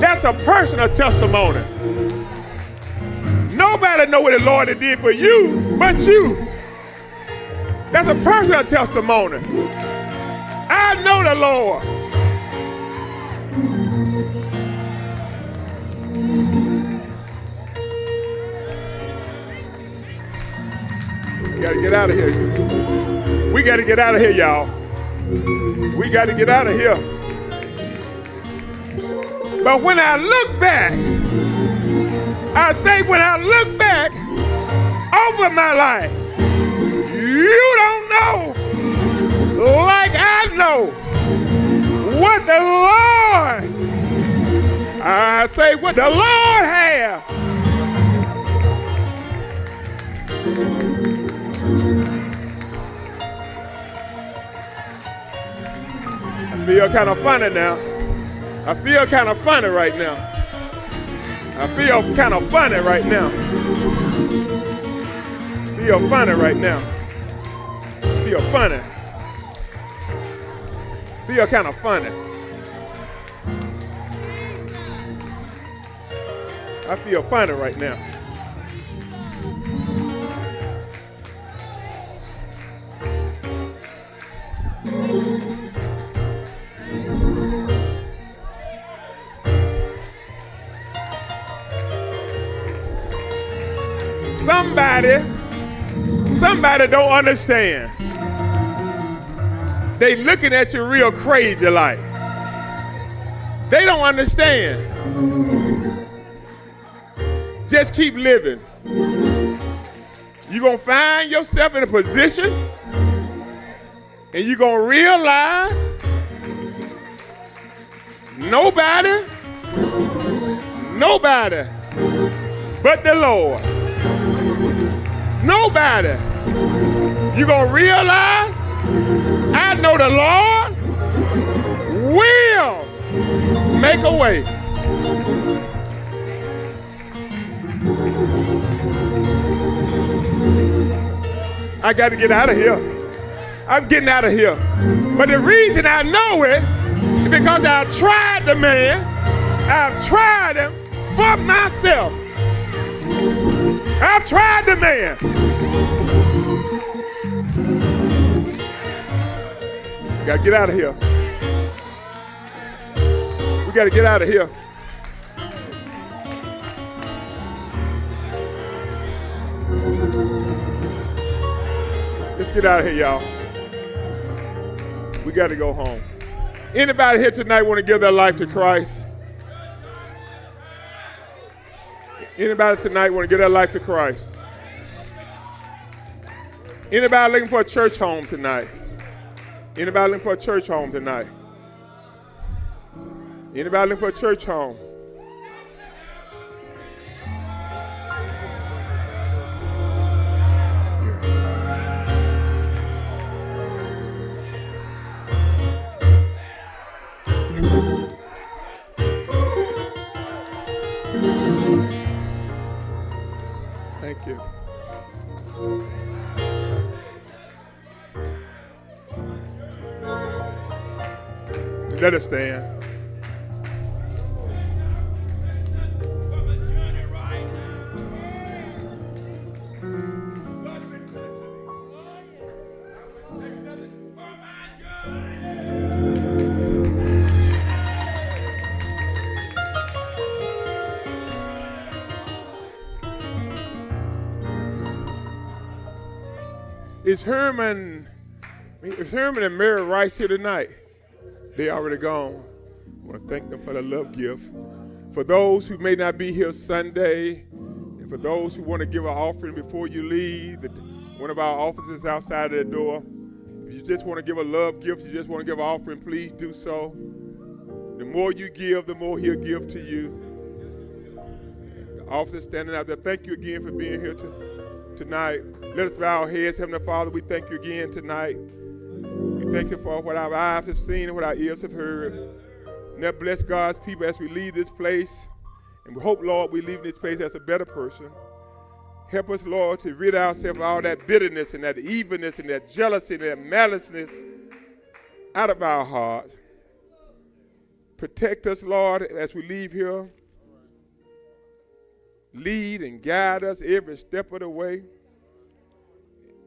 That's a personal testimony. Nobody know what the Lord did for you but you. That's a personal testimony. I know the Lord. We got to get out of here. We got to get out of here, y'all. We got to get out of here. But when I look back, I say when I look back over my life. You don't know, like I know, what the Lord, I say what the Lord has. I feel kind of funny now. I feel kind of funny right now. I feel kind of funny right now. Feel funny right now. Feel funny. Feel kind of funny. I feel funny right now. Somebody don't understand. They looking at you real crazy like. They don't understand. Just keep living. You're going to find yourself in a position and you're going to realize nobody but the Lord. Nobody. You're going to realize, I know the Lord will make a way. I got to get out of here. I'm getting out of here. But the reason I know it is because I've tried the man. I've tried him for myself. I've tried the man. We gotta get out of here. We gotta get out of here. Let's get out of here, y'all. We gotta go home. Anybody here tonight want to give their life to Christ? Anybody tonight want to give their life to Christ? Anybody looking for a church home tonight? Anybody looking for a church home tonight? Anybody looking for a church home? Thank you. Let us stand. Is Herman and Mary Rice here tonight? They already gone. I want to thank them for the love gift. For those who may not be here Sunday, and for those who want to give an offering before you leave, one of our officers outside the door. If you just want to give a love gift, you just want to give an offering, please do so. The more you give, the more he'll give to you. The officer standing out there, thank you again for being here tonight. Let us bow our heads. Heavenly Father, we thank you again tonight. We thank you for what our eyes have seen and what our ears have heard. Now bless God's people as we leave this place. And we hope, Lord, we leave this place as a better person. Help us, Lord, to rid ourselves of all that bitterness and that evilness and that jealousy and that maliceness out of our hearts. Protect us, Lord, as we leave here. Lead and guide us every step of the way.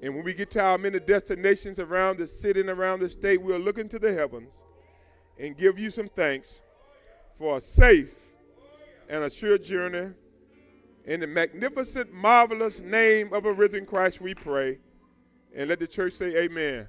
And when we get to our many destinations around the city and around the state, we'll look into the heavens and give you some thanks for a safe and a sure journey. In the magnificent, marvelous name of a risen Christ we pray. And let the church say amen.